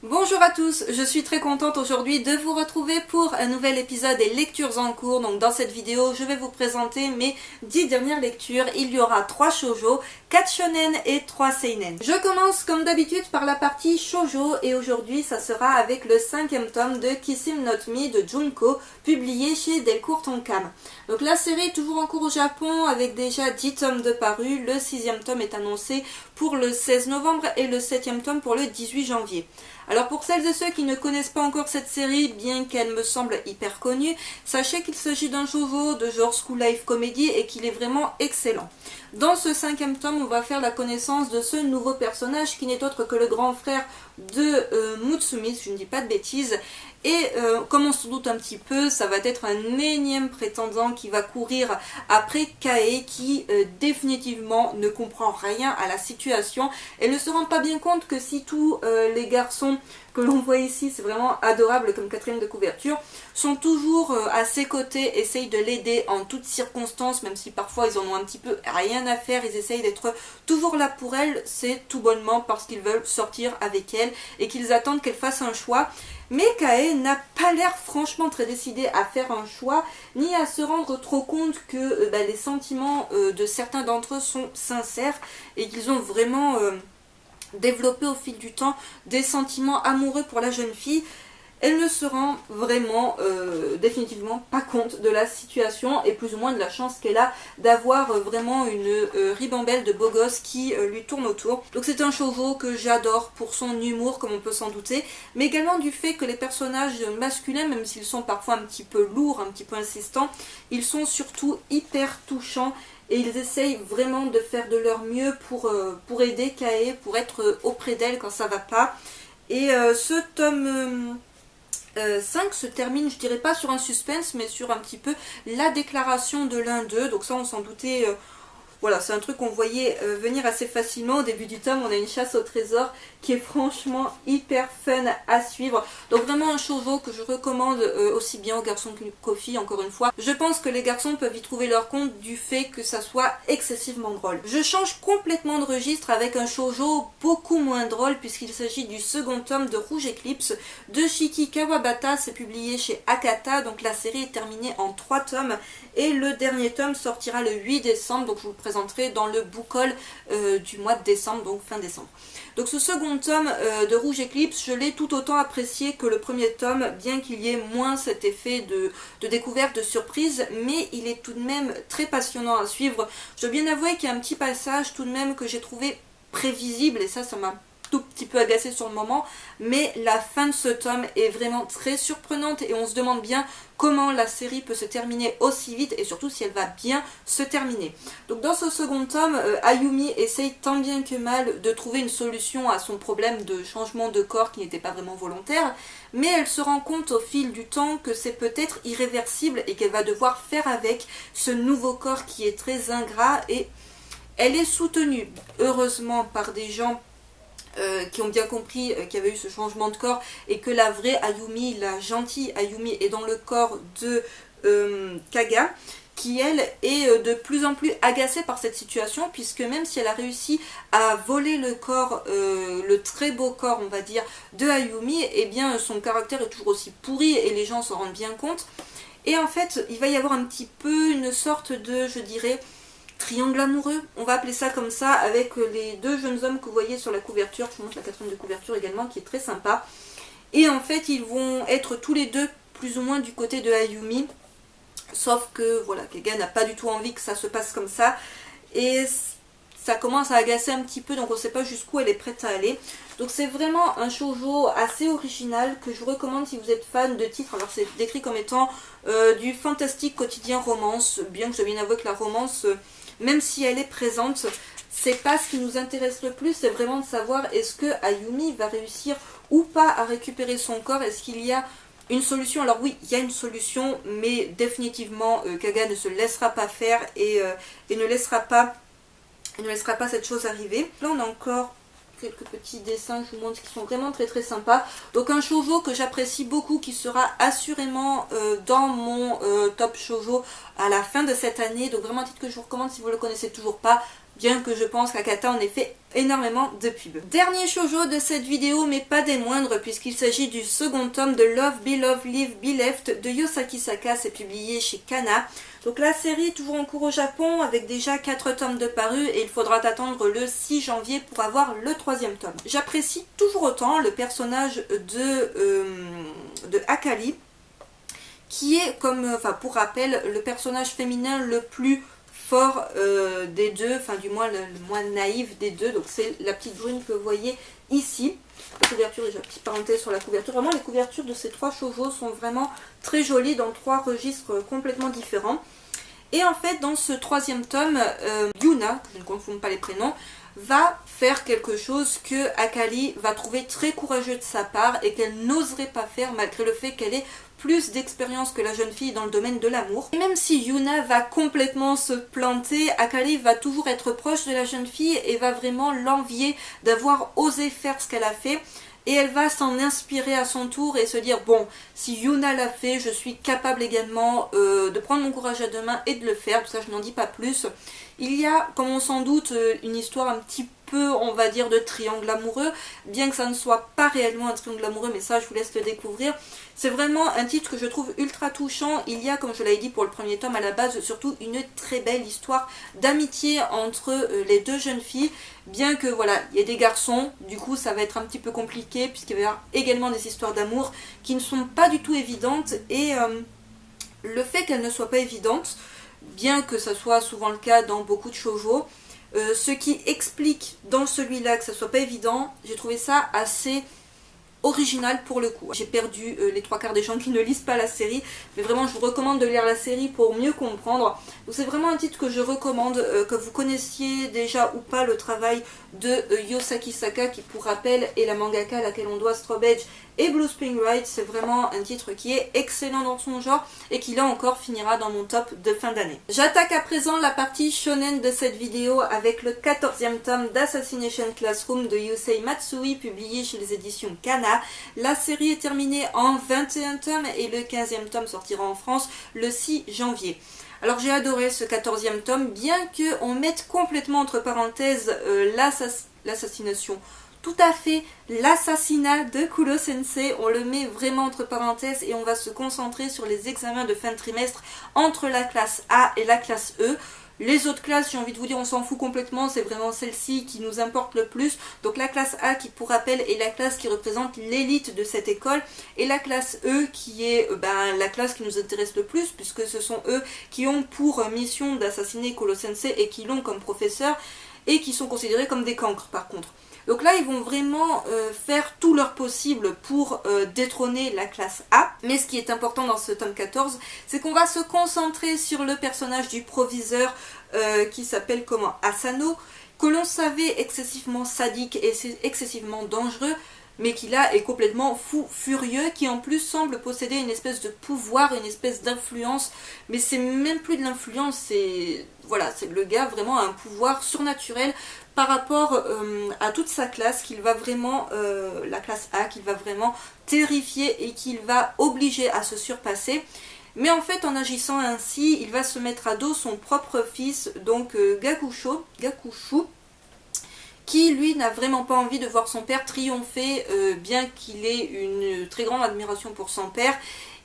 Bonjour à tous, je suis très contente aujourd'hui de vous retrouver pour un nouvel épisode des lectures en cours. Donc dans cette vidéo, je vais vous présenter mes 10 dernières lectures. Il y aura 3 shoujo, 4 shonen et 3 seinen. Je commence comme d'habitude par la partie shoujo et aujourd'hui ça sera avec le 5e tome de Kiss Him Not Me de Junko, publié chez Delcourt Tonkam. Donc la série est toujours en cours au Japon avec déjà 10 tomes de parus. Le 6e tome est annoncé pour le 16 novembre et le 7e tome pour le 18 janvier. Alors pour celles et ceux qui ne connaissent pas encore cette série, bien qu'elle me semble hyper connue, sachez qu'il s'agit d'un shoujo de genre School Life Comedy et qu'il est vraiment excellent. Dans ce 5e tome, on va faire la connaissance de ce nouveau personnage qui n'est autre que le grand frère de Mutsumi, si je ne dis pas de bêtises. Et comme on se doute un petit peu, ça va être un énième prétendant qui va courir après Kae qui définitivement ne comprend rien à la situation et ne se rend pas bien compte que si tous les garçons que l'on voit ici, c'est vraiment adorable comme quatrième de couverture, sont toujours à ses côtés, essayent de l'aider en toutes circonstances, même si parfois ils en ont un petit peu rien à faire, ils essayent d'être toujours là pour elle, c'est tout bonnement parce qu'ils veulent sortir avec elle et qu'ils attendent qu'elle fasse un choix. Mais Kae n'a pas l'air franchement très décidé à faire un choix, ni à se rendre trop compte que les sentiments de certains d'entre eux sont sincères et qu'ils ont vraiment développé au fil du temps des sentiments amoureux pour la jeune fille. Elle ne se rend vraiment définitivement pas compte de la situation et plus ou moins de la chance qu'elle a d'avoir vraiment une ribambelle de beaux gosses qui lui tournent autour. Donc c'est un shoujo que j'adore pour son humour comme on peut s'en douter, mais également du fait que les personnages masculins, même s'ils sont parfois un petit peu lourds, un petit peu insistants, ils sont surtout hyper touchants et ils essayent vraiment de faire de leur mieux pour aider Kae, pour être auprès d'elle quand ça va pas. Et ce tome 5 se termine, je dirais pas sur un suspense, mais sur un petit peu la déclaration de l'un d'eux. Donc ça, on s'en doutait. Voilà, c'est un truc qu'on voyait venir assez facilement. Au début du tome, on a une chasse au trésor qui est franchement hyper fun à suivre. Donc vraiment un shoujo que je recommande aussi bien aux garçons qu'aux filles, encore une fois. Je pense que les garçons peuvent y trouver leur compte du fait que ça soit excessivement drôle. Je change complètement de registre avec un shoujo beaucoup moins drôle puisqu'il s'agit du second tome de Rouge Eclipse de Shiki Kawabata. C'est publié chez Akata, donc la série est terminée en 3 tomes et le dernier tome sortira le 8 décembre, donc je vous le présenterai dans le book haul du mois de décembre, donc fin décembre. Donc ce second tome de Rouge Eclipse, je l'ai tout autant apprécié que le premier tome, bien qu'il y ait moins cet effet de découverte, de surprise, mais il est tout de même très passionnant à suivre. Je dois bien avouer qu'il y a un petit passage tout de même que j'ai trouvé prévisible, et ça m'a tout petit peu agacé sur le moment, mais la fin de ce tome est vraiment très surprenante et on se demande bien comment la série peut se terminer aussi vite et surtout si elle va bien se terminer. Donc dans ce second tome, Ayumi essaye tant bien que mal de trouver une solution à son problème de changement de corps qui n'était pas vraiment volontaire, mais elle se rend compte au fil du temps que c'est peut-être irréversible et qu'elle va devoir faire avec ce nouveau corps qui est très ingrat et elle est soutenue heureusement par des gens qui ont bien compris qu'il y avait eu ce changement de corps et que la vraie Ayumi, la gentille Ayumi est dans le corps de Kaga, qui elle est de plus en plus agacée par cette situation puisque même si elle a réussi à voler le corps, le très beau corps on va dire de Ayumi, et bien son caractère est toujours aussi pourri et les gens s'en rendent bien compte. Et en fait il va y avoir un petit peu une sorte de, je dirais, triangle amoureux, on va appeler ça comme ça, avec les deux jeunes hommes que vous voyez sur la couverture. Je vous montre la quatrième de couverture également qui est très sympa. Et en fait ils vont être tous les deux plus ou moins du côté de Ayumi, sauf que voilà, Kaga n'a pas du tout envie que ça se passe comme ça et ça commence à agacer un petit peu, donc on ne sait pas jusqu'où elle est prête à aller. Donc c'est vraiment un shoujo assez original que je vous recommande si vous êtes fan de titres. Alors c'est décrit comme étant du fantastique quotidien romance, bien que je dois bien avouer que la romance, même si elle est présente, c'est pas ce qui nous intéresse le plus, c'est vraiment de savoir est-ce que Ayumi va réussir ou pas à récupérer son corps, est-ce qu'il y a une solution. Alors oui, il y a une solution, mais définitivement Kaga ne se laissera pas faire et ne laissera pas cette chose arriver. Là on a encore quelques petits dessins, je vous montre, qui sont vraiment très très sympas. Donc un shoujo que j'apprécie beaucoup, qui sera assurément dans mon top shoujo à la fin de cette année. Donc vraiment un titre que je vous recommande si vous ne le connaissez toujours pas. bien que je pense qu'Akata en ait fait énormément de pubs. Dernier shoujo de cette vidéo, mais pas des moindres, puisqu'il s'agit du second tome de Love, Be Love, Live, Be Left de Yosaki Saka, c'est publié chez Kana. Donc la série est toujours en cours au Japon avec déjà 4 tomes de parus et il faudra attendre le 6 janvier pour avoir le 3e tome. J'apprécie toujours autant le personnage de Akali, qui est comme, enfin pour rappel, le personnage féminin le plus fort des deux, enfin du moins le moins naïf des deux. Donc c'est la petite brune que vous voyez ici. La couverture, déjà petite parenthèse sur la couverture, vraiment les couvertures de ces 3 shoujos sont vraiment très jolies dans 3 registres complètement différents. Et en fait dans ce 3e tome, Yuna, que je ne confonds pas les prénoms, va faire quelque chose que Akali va trouver très courageux de sa part et qu'elle n'oserait pas faire malgré le fait qu'elle ait plus d'expérience que la jeune fille dans le domaine de l'amour. Et même si Yuna va complètement se planter, Akali va toujours être proche de la jeune fille et va vraiment l'envier d'avoir osé faire ce qu'elle a fait. Et elle va s'en inspirer à son tour et se dire bon, si Yuna l'a fait, je suis capable également de prendre mon courage à deux mains et de le faire. Tout ça, je n'en dis pas plus. Il y a, comme on s'en doute, une histoire un petit peu, on va dire, de triangle amoureux, bien que ça ne soit pas réellement un triangle amoureux, mais ça, je vous laisse le découvrir. C'est vraiment un titre que je trouve ultra touchant. Il y a, comme je l'avais dit pour le premier tome à la base, surtout une très belle histoire d'amitié entre les deux jeunes filles. Bien que voilà, il y ait des garçons, du coup ça va être un petit peu compliqué puisqu'il va y avoir également des histoires d'amour qui ne sont pas du tout évidentes. Et le fait qu'elles ne soient pas évidentes, bien que ça soit souvent le cas dans beaucoup de shoujo, ce qui explique dans celui-là que ça soit pas évident, j'ai trouvé ça assez original pour le coup. J'ai perdu les 3/4 des gens qui ne lisent pas la série, mais vraiment je vous recommande de lire la série pour mieux comprendre. Donc c'est vraiment un titre que je recommande, que vous connaissiez déjà ou pas le travail de Yosaki Saka, qui pour rappel est la mangaka à laquelle on doit Straw Edge et Blue Spring Ride. C'est vraiment un titre qui est excellent dans son genre et qui là encore finira dans mon top de fin d'année. J'attaque à présent la partie shonen de cette vidéo avec le 14e tome d'Assassination Classroom de Yusei Matsui, publié chez les éditions Kana. La série est terminée en 21 tomes et le 15e tome sortira en France le 6 janvier. Alors j'ai adoré ce 14e tome, bien qu'on mette complètement entre parenthèses l'assassination. Tout à fait, l'assassinat de Kuro Sensei, on le met vraiment entre parenthèses et on va se concentrer sur les examens de fin de trimestre entre la classe A et la classe E. Les autres classes, j'ai envie de vous dire, on s'en fout complètement, c'est vraiment celle-ci qui nous importe le plus. Donc la classe A qui, pour rappel, est la classe qui représente l'élite de cette école, et la classe E qui est la classe qui nous intéresse le plus, puisque ce sont eux qui ont pour mission d'assassiner Kuro Sensei et qui l'ont comme professeur, et qui sont considérés comme des cancres par contre. Donc là, ils vont vraiment faire tout leur possible pour détrôner la classe A. Mais ce qui est important dans ce tome 14, c'est qu'on va se concentrer sur le personnage du proviseur qui s'appelle comment, Asano, que l'on savait excessivement sadique et excessivement dangereux, mais qui là est complètement fou furieux, qui en plus semble posséder une espèce de pouvoir, une espèce d'influence, mais c'est même plus de l'influence, c'est voilà, c'est le gars vraiment a un pouvoir surnaturel par rapport à toute sa classe, qu'il va vraiment, la classe A, qu'il va vraiment terrifier et qu'il va obliger à se surpasser. Mais en fait, en agissant ainsi, il va se mettre à dos son propre fils, donc Gakushu, qui lui n'a vraiment pas envie de voir son père triompher, bien qu'il ait une très grande admiration pour son père.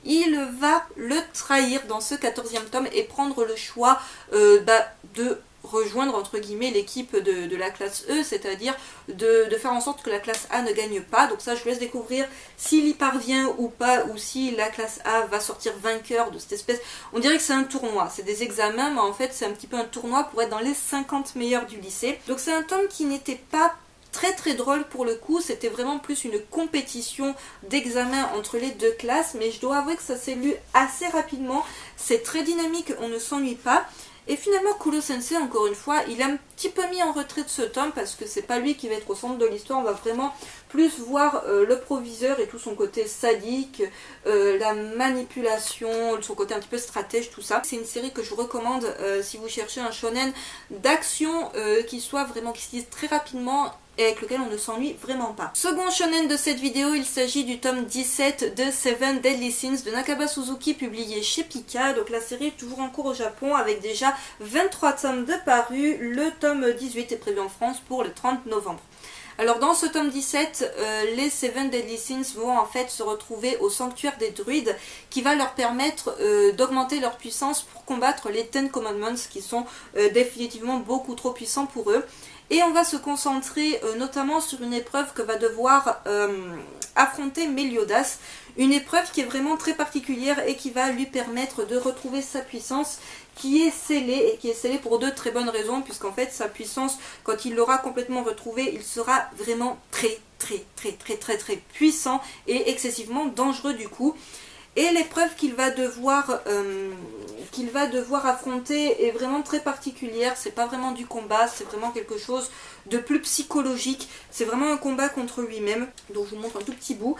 Il va le trahir dans ce 14e tome et prendre le choix de rejoindre entre guillemets l'équipe de la classe E, c'est-à-dire de faire en sorte que la classe A ne gagne pas. Donc ça, je vous laisse découvrir s'il y parvient ou pas, ou si la classe A va sortir vainqueur de cette espèce. On dirait que c'est un tournoi, c'est des examens, mais en fait c'est un petit peu un tournoi pour être dans les 50 meilleurs du lycée. Donc c'est un tome qui n'était pas très drôle pour le coup, c'était vraiment plus une compétition d'examen entre les deux classes, mais je dois avouer que ça s'est lu assez rapidement, c'est très dynamique, on ne s'ennuie pas. Et finalement, Kuro Sensei, encore une fois, il a un petit peu mis en retrait de ce tome parce que c'est pas lui qui va être au centre de l'histoire. On va vraiment plus voir le proviseur et tout son côté sadique, la manipulation, son côté un petit peu stratège, tout ça. C'est une série que je vous recommande si vous cherchez un shonen d'action qui soit vraiment, qui se lise très rapidement et avec lequel on ne s'ennuie vraiment pas. Second shonen de cette vidéo, il s'agit du tome 17 de Seven Deadly Sins de Nakaba Suzuki, publié chez Pika. Donc la série est toujours en cours au Japon avec déjà 23 tomes de parus. Le tome 18 est prévu en France pour le 30 novembre. Alors dans ce tome 17, les Seven Deadly Sins vont en fait se retrouver au sanctuaire des druides qui va leur permettre d'augmenter leur puissance pour combattre les Ten Commandments qui sont définitivement beaucoup trop puissants pour eux. Et on va se concentrer notamment sur une épreuve que va devoir affronter Meliodas. Une épreuve qui est vraiment très particulière et qui va lui permettre de retrouver sa puissance qui est scellée, et qui est scellée pour deux très bonnes raisons, puisqu'en fait sa puissance, quand il l'aura complètement retrouvée, il sera vraiment très puissant et excessivement dangereux du coup. Et l'épreuve qu'il va devoir affronter est vraiment très particulière. C'est pas vraiment du combat, c'est vraiment quelque chose de plus psychologique. C'est vraiment un combat contre lui-même. Donc je vous montre un tout petit bout.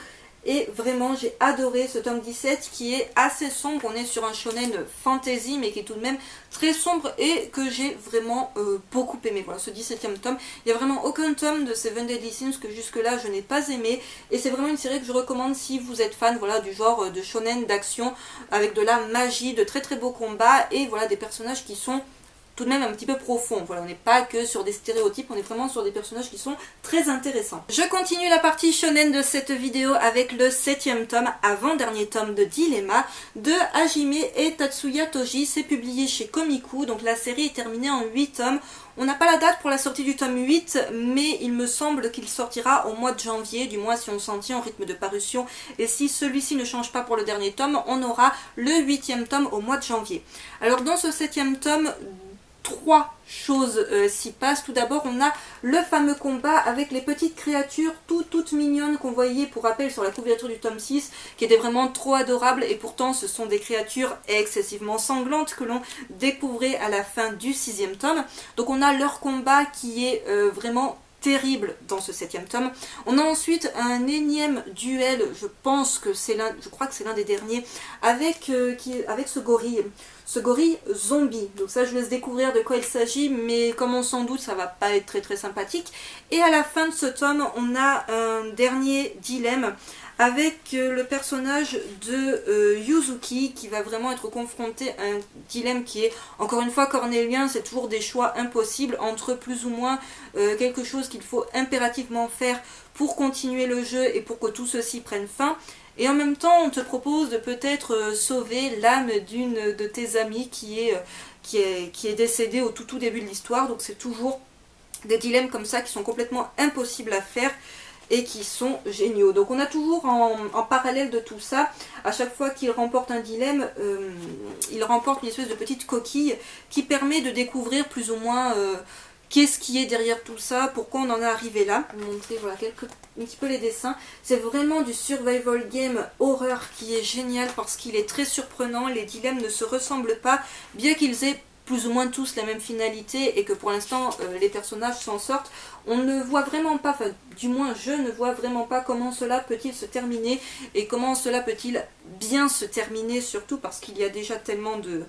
Et vraiment j'ai adoré ce tome 17 qui est assez sombre. On est sur un shonen fantasy mais qui est tout de même très sombre et que j'ai vraiment beaucoup aimé. Voilà, ce 17e tome, il n'y a vraiment aucun tome de Seven Deadly Sins que jusque là je n'ai pas aimé, et c'est vraiment une série que je recommande si vous êtes fan, voilà, du genre de shonen d'action avec de la magie, de très beaux combats et voilà des personnages qui sont tout de même un petit peu profond. Voilà, on n'est pas que sur des stéréotypes, on est vraiment sur des personnages qui sont très intéressants. Je continue la partie shonen de cette vidéo avec le 7e tome, avant-dernier tome de Dilemma, de Hajime et Tatsuya Toji. C'est publié chez Komiku, donc la série est terminée en 8 tomes. On n'a pas la date pour la sortie du tome 8, mais il me semble qu'il sortira au mois de janvier, du moins si on s'en tient au rythme de parution. Et si celui-ci ne change pas pour le dernier tome, on aura le 8e tome au mois de janvier. Alors dans ce 7e tome, trois choses s'y passent. Tout d'abord, on a le fameux combat avec les petites créatures toutes mignonnes qu'on voyait pour rappel sur la couverture du tome 6, qui étaient vraiment trop adorables, et pourtant ce sont des créatures excessivement sanglantes que l'on découvrait à la fin du 6e tome. Donc on a leur combat qui est vraiment terrible dans ce 7e tome. On a ensuite un énième duel, je crois que c'est l'un des derniers, avec ce gorille zombie. Donc ça, je vous laisse découvrir de quoi il s'agit, mais comme on s'en doute, ça va pas être très sympathique. Et à la fin de ce tome, on a un dernier dilemme avec le personnage de Yuzuki qui va vraiment être confronté à un dilemme qui est, encore une fois, cornélien. C'est toujours des choix impossibles entre plus ou moins quelque chose qu'il faut impérativement faire pour continuer le jeu et pour que tout ceci prenne fin. Et en même temps, on te propose de peut-être sauver l'âme d'une de tes amies qui est décédée au tout début de l'histoire. Donc c'est toujours des dilemmes comme ça qui sont complètement impossibles à faire et qui sont géniaux. Donc on a toujours en parallèle de tout ça, à chaque fois qu'il remporte un dilemme, il remporte une espèce de petite coquille qui permet de découvrir plus ou moins qu'est-ce qui est derrière tout ça, pourquoi on en est arrivé là. Je vais vous montrer voilà, un petit peu les dessins. C'est vraiment du survival game horreur qui est génial parce qu'il est très surprenant. Les dilemmes ne se ressemblent pas, bien qu'ils aient plus ou moins tous la même finalité et que pour l'instant les personnages s'en sortent. On ne voit vraiment pas, enfin du moins je ne vois vraiment pas comment cela peut-il se terminer et comment cela peut-il bien se terminer, surtout parce qu'il y a déjà tellement de...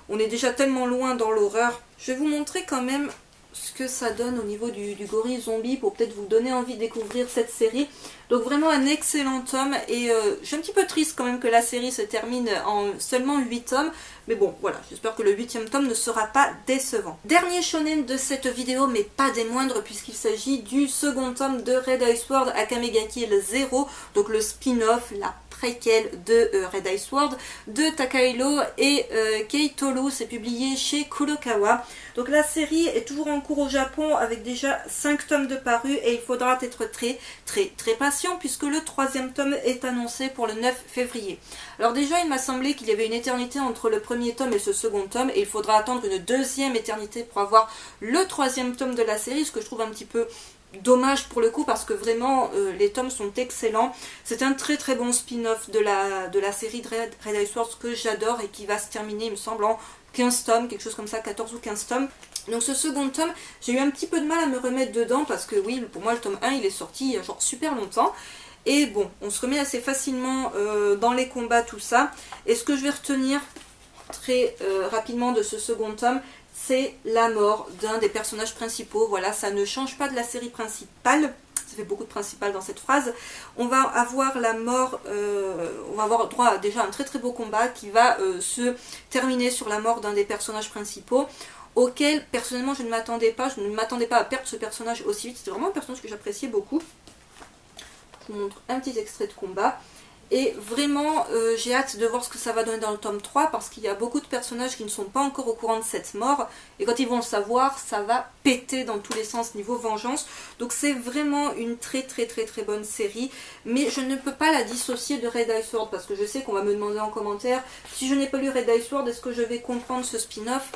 On est déjà tellement loin dans l'horreur. Je vais vous montrer quand même ce que ça donne au niveau du gorille zombie pour peut-être vous donner envie de découvrir cette série. Donc vraiment un excellent tome, et je suis un petit peu triste quand même que la série se termine en seulement 8 tomes, mais bon voilà, j'espère que le 8e tome ne sera pas décevant. Dernier shonen de cette vidéo, mais pas des moindres, puisqu'il s'agit du second tome de Red Ice Sword Akame ga Kill 0, donc le spin-off, la préquelle de Red Ice Sword de Takahiro et Kei Tolu. C'est publié chez Kurokawa. Donc la série est toujours en cours au Japon avec déjà 5 tomes de parus, et il faudra être très patient puisque le 3e tome est annoncé pour le 9 février. Alors déjà il m'a semblé qu'il y avait une éternité entre le premier tome et ce second tome, et il faudra attendre une deuxième éternité pour avoir le 3e tome de la série, ce que je trouve un petit peu dommage pour le coup, parce que vraiment les tomes sont excellents. C'est un très bon spin-off de la série de Red Ice Sword que j'adore et qui va se terminer il me semble en 15 tomes, quelque chose comme ça, 14 ou 15 tomes. Donc ce second tome, j'ai eu un petit peu de mal à me remettre dedans parce que oui, pour moi le tome 1 il est sorti il y a genre super longtemps. Et bon, on se remet assez facilement dans les combats, tout ça. Et ce que je vais retenir très rapidement de ce second tome, c'est la mort d'un des personnages principaux. Voilà, ça ne change pas de la série principale. Ça fait beaucoup de principal dans cette phrase. On va avoir la mort, on va avoir droit à déjà un très très beau combat qui va se terminer sur la mort d'un des personnages principaux, auquel personnellement je ne m'attendais pas. Je ne m'attendais pas à perdre ce personnage aussi vite. C'était vraiment un personnage que j'appréciais beaucoup. Je vous montre un petit extrait de combat. Et vraiment, j'ai hâte de voir ce que ça va donner dans le tome 3 parce qu'il y a beaucoup de personnages qui ne sont pas encore au courant de cette mort. Et quand ils vont le savoir, ça va péter dans tous les sens niveau vengeance. Donc c'est vraiment une très bonne série. Mais je ne peux pas la dissocier de Red Ice Sword parce que je sais qu'on va me demander en commentaire si je n'ai pas lu Red Ice Sword, est-ce que je vais comprendre ce spin-off?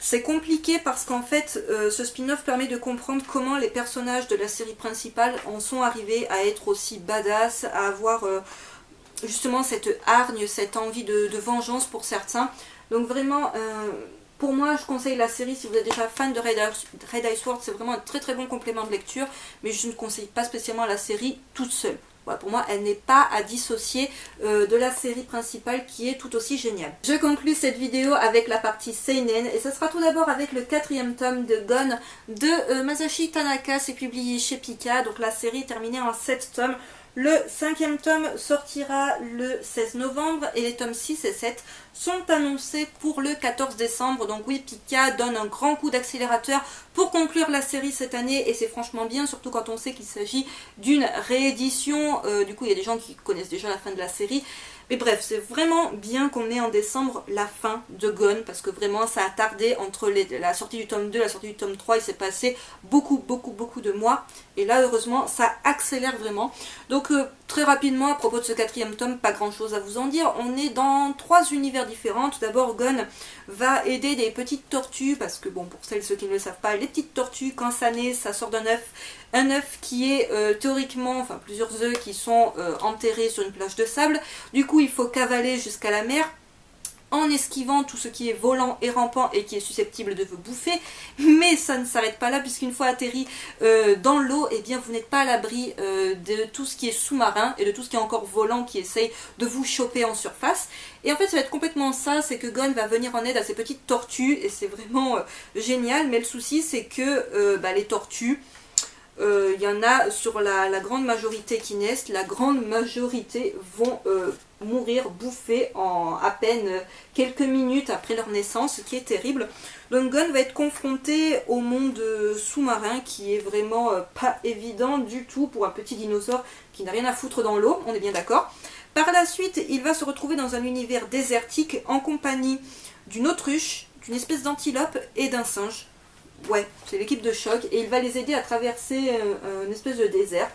C'est compliqué parce qu'en fait, ce spin-off permet de comprendre comment les personnages de la série principale en sont arrivés à être aussi badass, à avoir justement cette hargne, cette envie de vengeance pour certains. Donc vraiment, pour moi, je conseille la série si vous êtes déjà fan de Red Ice Sword. C'est vraiment un très bon complément de lecture, mais je ne conseille pas spécialement la série toute seule. Voilà, pour moi, elle n'est pas à dissocier de la série principale qui est tout aussi géniale. Je conclue cette vidéo avec la partie Seinen et ce sera tout d'abord avec le 4e tome de Gon de Masashi Tanaka. C'est publié chez Pika, donc la série est terminée en 7 tomes. Le 5e tome sortira le 16 novembre et les tomes 6 et 7 sont annoncés pour le 14 décembre. Donc oui, Pika donne un grand coup d'accélérateur pour conclure la série cette année et c'est franchement bien, surtout quand on sait qu'il s'agit d'une réédition. Du coup, il y a des gens qui connaissent déjà la fin de la série. Mais bref, c'est vraiment bien qu'on ait en décembre la fin de Gon parce que vraiment ça a tardé entre la sortie du tome 2 et la sortie du tome 3. Il s'est passé beaucoup de mois et là heureusement ça accélère vraiment. Donc très rapidement à propos de ce 4e tome, pas grand chose à vous en dire. On est dans 3 univers différents. Tout d'abord, Gon va aider des petites tortues parce que bon, pour celles et ceux qui ne le savent pas, les petites tortues quand ça naît ça sort d'un œuf. Un œuf qui est théoriquement, enfin plusieurs œufs qui sont enterrés sur une plage de sable. Du coup il faut cavaler jusqu'à la mer en esquivant tout ce qui est volant et rampant et qui est susceptible de vous bouffer. Mais ça ne s'arrête pas là puisqu'une fois atterri dans l'eau, eh bien vous n'êtes pas à l'abri de tout ce qui est sous-marin et de tout ce qui est encore volant qui essaye de vous choper en surface. Et en fait ça va être complètement ça, c'est que Gon va venir en aide à ces petites tortues et c'est vraiment génial. Mais le souci c'est que les tortues, il y en a sur la grande majorité qui naissent, la grande majorité vont mourir bouffés en à peine quelques minutes après leur naissance, ce qui est terrible. Donc Gon va être confronté au monde sous-marin qui est vraiment pas évident du tout pour un petit dinosaure qui n'a rien à foutre dans l'eau, on est bien d'accord. Par la suite, il va se retrouver dans un univers désertique en compagnie d'une autruche, d'une espèce d'antilope et d'un singe. Ouais, c'est l'équipe de choc et il va les aider à traverser une espèce de désert.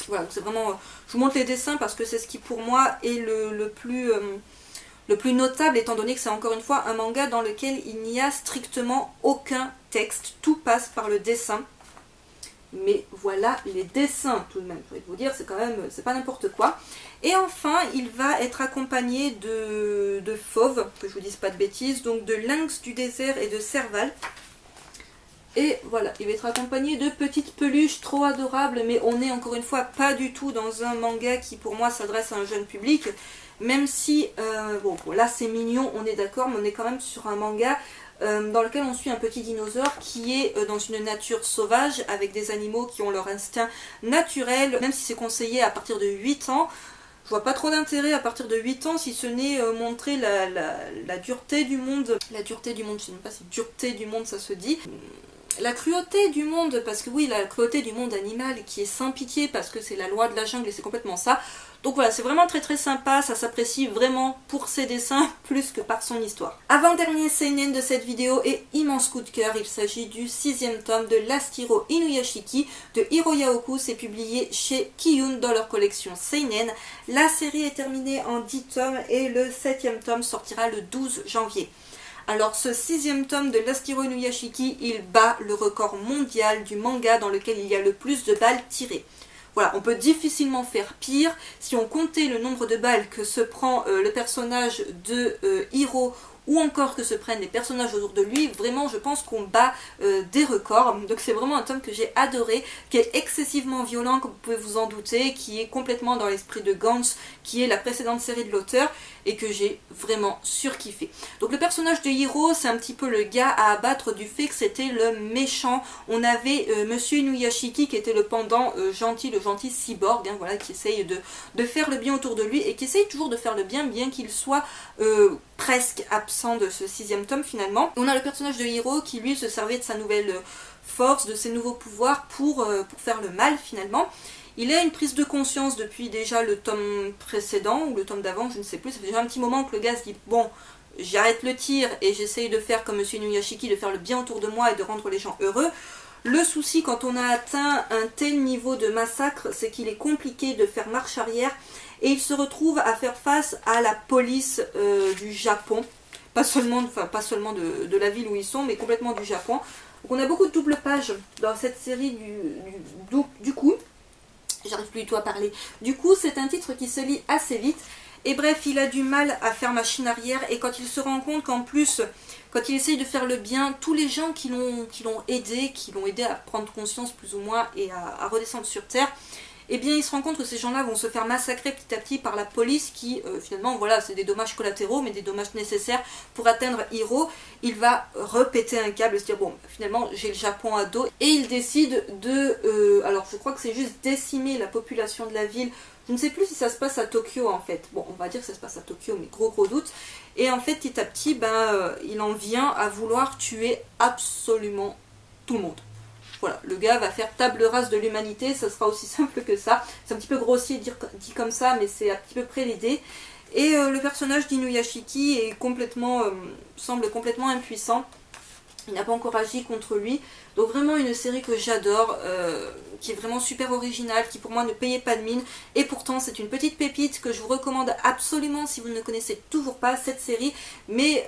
Voilà, c'est vraiment... Je vous montre les dessins parce que c'est ce qui pour moi est le plus notable étant donné que c'est encore une fois un manga dans lequel il n'y a strictement aucun texte. Tout passe par le dessin. Mais voilà les dessins tout de même, je vais vous dire, c'est quand même, c'est pas n'importe quoi. Et enfin, il va être accompagné de fauves, que je vous dise pas de bêtises, donc de lynx du désert et de serval. Et voilà, il va être accompagné de petites peluches trop adorables, mais on n'est encore une fois pas du tout dans un manga qui pour moi s'adresse à un jeune public. Même si, bon là c'est mignon, on est d'accord, mais on est quand même sur un manga dans lequel on suit un petit dinosaure qui est dans une nature sauvage avec des animaux qui ont leur instinct naturel, même si c'est conseillé à partir de 8 ans. Je vois pas trop d'intérêt à partir de 8 ans si ce n'est montrer la dureté du monde. La dureté du monde, je sais même pas si dureté du monde ça se dit. La cruauté du monde, parce que oui, la cruauté du monde animal qui est sans pitié parce que c'est la loi de la jungle et c'est complètement ça. Donc voilà, c'est vraiment très sympa, ça s'apprécie vraiment pour ses dessins plus que par son histoire. Avant-dernier seinen de cette vidéo et immense coup de cœur, il s'agit du 6e tome de Last Hero Inuyashiki de Hiro Yaoku, c'est publié chez Kiyun dans leur collection seinen. La série est terminée en 10 tomes et le 7e tome sortira le 12 janvier. Alors ce 6e tome de Last Hero Inuyashiki, il bat le record mondial du manga dans lequel il y a le plus de balles tirées. Voilà, on peut difficilement faire pire. Si on comptait le nombre de balles que se prend le personnage de Hiro ou encore que se prennent les personnages autour de lui, vraiment je pense qu'on bat des records. Donc c'est vraiment un tome que j'ai adoré, qui est excessivement violent comme vous pouvez vous en douter, qui est complètement dans l'esprit de Gantz, qui est la précédente série de l'auteur, et que j'ai vraiment surkiffé. Donc le personnage de Hiro, c'est un petit peu le gars à abattre du fait que c'était le méchant. On avait Monsieur Inuyashiki qui était le pendant gentil, le gentil cyborg, hein, voilà, qui essaye de faire le bien autour de lui et qui essaye toujours de faire le bien qu'il soit presque absent de ce 6e tome finalement. Et on a le personnage de Hiro qui lui se servait de sa nouvelle force, de ses nouveaux pouvoirs pour faire le mal finalement. Il a une prise de conscience depuis déjà le tome précédent, ou le tome d'avant, je ne sais plus, ça fait déjà un petit moment que le gars se dit bon, j'arrête le tir et j'essaye de faire comme Monsieur Inuyashiki, de faire le bien autour de moi et de rendre les gens heureux. Le souci quand on a atteint un tel niveau de massacre, c'est qu'il est compliqué de faire marche arrière et il se retrouve à faire face à la police du Japon, pas seulement de la ville où ils sont, mais complètement du Japon. Donc on a beaucoup de double pages dans cette série du coup. J'arrive plus du tout à parler. Du coup, c'est un titre qui se lit assez vite. Et bref, il a du mal à faire machine arrière. Et quand il se rend compte qu'en plus, quand il essaye de faire le bien, tous les gens qui l'ont aidé à prendre conscience plus ou moins et à redescendre sur Terre, eh bien il se rend compte que ces gens-là vont se faire massacrer petit à petit par la police qui, finalement, voilà, c'est des dommages collatéraux, mais des dommages nécessaires pour atteindre Hiro. Il va repéter un câble et se dire, bon, finalement, j'ai le Japon à dos. Et il décide de, alors je crois que c'est juste décimer la population de la ville. Je ne sais plus si ça se passe à Tokyo en fait. Bon, on va dire que ça se passe à Tokyo, mais gros doute. Et en fait, petit à petit, il en vient à vouloir tuer absolument tout le monde. Voilà, le gars va faire table rase de l'humanité, ça sera aussi simple que ça. C'est un petit peu grossier dit comme ça, mais c'est à peu près l'idée. Et le personnage d'Inuyashiki est semble complètement impuissant. Il n'a pas encore agi contre lui. Donc vraiment une série que j'adore, qui est vraiment super originale, qui pour moi ne payait pas de mine. Et pourtant c'est une petite pépite que je vous recommande absolument si vous ne connaissez toujours pas cette série. Mais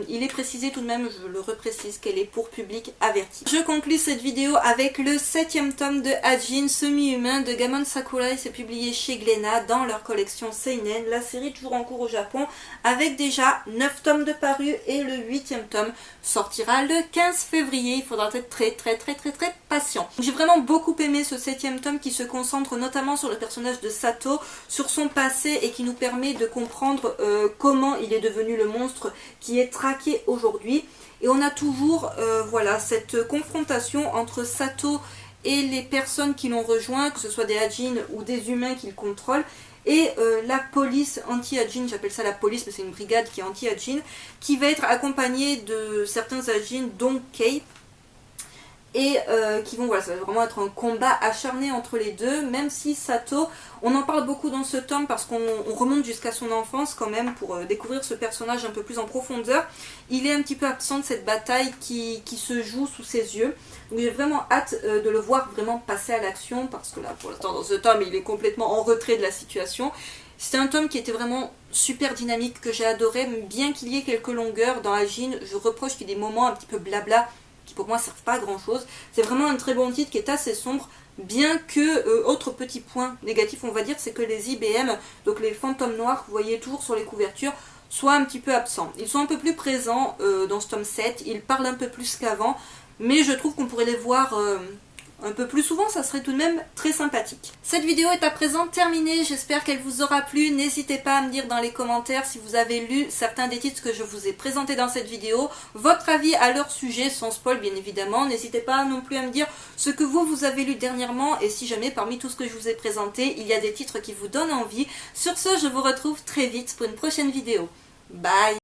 il est précisé tout de même, je le reprécise, qu'elle est pour public averti. Je conclue cette vidéo avec le 7e tome de Hajin, Semi-humain de Gamon Sakurai. C'est publié chez Glénat dans leur collection Seinen. La série est toujours en cours au Japon avec déjà 9 tomes de parus et le 8e tome sortira le 15 février. Il faudra être très patient. J'ai vraiment beaucoup aimé ce 7e tome qui se concentre notamment sur le personnage de Sato, sur son passé et qui nous permet de comprendre comment il est devenu le monstre qui est traqué aujourd'hui. Et on a toujours voilà, cette confrontation entre Sato et les personnes qui l'ont rejoint, que ce soit des Hajin ou des humains qu'il contrôle. Et la police anti-Hajin, j'appelle ça la police mais c'est une brigade qui est anti-Hajin, qui va être accompagnée de certains Hajin dont Kei, et qui vont, voilà, ça va vraiment être un combat acharné entre les deux, même si Sato, on en parle beaucoup dans ce tome parce qu'on remonte jusqu'à son enfance quand même pour découvrir ce personnage un peu plus en profondeur. Il est un petit peu absent de cette bataille qui se joue sous ses yeux. Donc j'ai vraiment hâte de le voir vraiment passer à l'action parce que là pour l'instant dans ce tome il est complètement en retrait de la situation. C'était un tome qui était vraiment super dynamique, que j'ai adoré, bien qu'il y ait quelques longueurs dans Hajin, je reproche qu'il y ait des moments un petit peu blabla qui pour moi ne servent pas à grand chose. C'est vraiment un très bon titre qui est assez sombre, bien que, autre petit point négatif on va dire, c'est que les IBM, donc les fantômes noirs que vous voyez toujours sur les couvertures, soient un petit peu absents. Ils sont un peu plus présents dans ce tome 7, ils parlent un peu plus qu'avant, mais je trouve qu'on pourrait les voir un peu plus souvent, ça serait tout de même très sympathique. Cette vidéo est à présent terminée, j'espère qu'elle vous aura plu. N'hésitez pas à me dire dans les commentaires si vous avez lu certains des titres que je vous ai présentés dans cette vidéo, votre avis à leur sujet, sans spoil bien évidemment. N'hésitez pas non plus à me dire ce que vous avez lu dernièrement et si jamais parmi tout ce que je vous ai présenté, il y a des titres qui vous donnent envie. Sur ce, je vous retrouve très vite pour une prochaine vidéo. Bye!